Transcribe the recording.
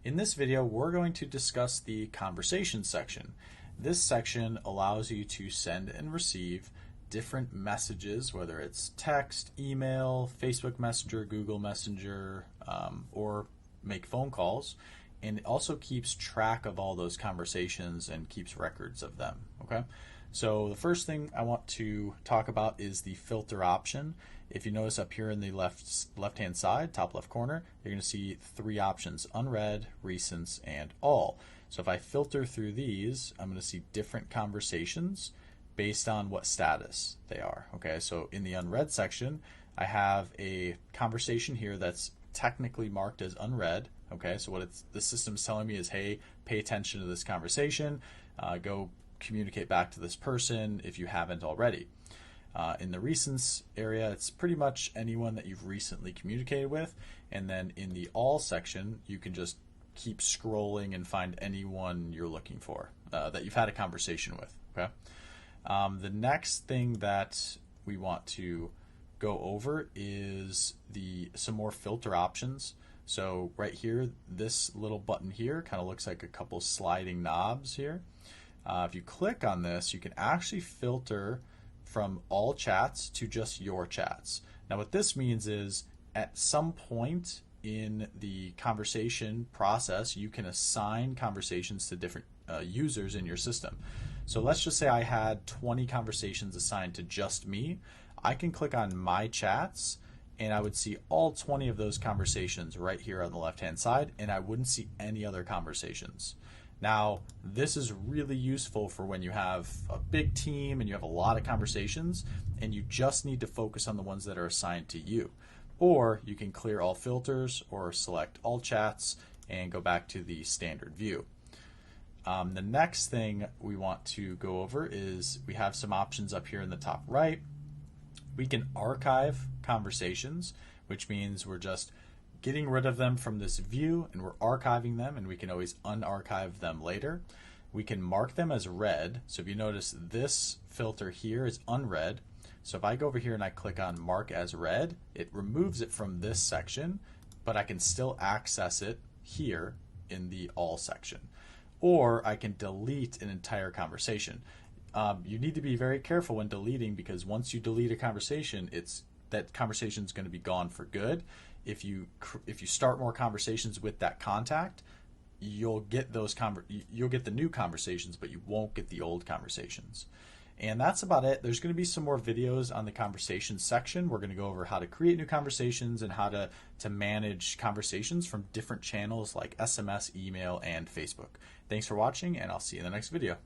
In this video, we're going to discuss the conversation section. This section allows you to send and receive different messages, whether it's text, email, Facebook Messenger, Google Messenger, or make phone calls. And it also keeps track of all those conversations and keeps records of them. Okay, so the first thing I want to talk about is the filter option. If you notice up here in the left-hand side, top left corner, you're going to see three options: unread, recents, and all. So if I filter through these, I'm going to see different conversations based on what status they are. Okay, so in the unread section, I have a conversation here that's technically marked as unread. Okay, so what the system's telling me is, hey, pay attention to this conversation, go communicate back to this person if you haven't already. In the recents area, it's pretty much anyone that you've recently communicated with, and then in the all section, you can just keep scrolling and find anyone you're looking for that you've had a conversation with. Okay. The next thing that we want to go over is some more filter options. So right here, this little button here kind of looks like a couple sliding knobs here. If you click on this, you can actually filter from all chats to just your chats. Now what this means is at some point in the conversation process, you can assign conversations to different users in your system. So let's just say I had 20 conversations assigned to just me. I can click on my chats and I would see all 20 of those conversations right here on the left-hand side, and I wouldn't see any other conversations. Now, this is really useful for when you have a big team and you have a lot of conversations and you just need to focus on the ones that are assigned to you. Or you can clear all filters or select all chats and go back to the standard view. The next thing we want to go over is we have some options up here in the top right. We can archive conversations, which means we're just getting rid of them from this view and we're archiving them, and we can always unarchive them later. We can mark them as read. So if you notice, this filter here is unread. So if I go over here and I click on mark as read, it removes it from this section, but I can still access it here in the all section. Or I can delete an entire conversation. You need to be very careful when deleting, because once you delete a conversation, that conversation is going to be gone for good. If you start more conversations with that contact, you'll get the new conversations, but you won't get the old conversations. And that's about it. There's going to be some more videos on the conversation section. We're going to go over how to create new conversations and how to manage conversations from different channels like SMS, email, and Facebook. Thanks for watching, and I'll see you in the next video.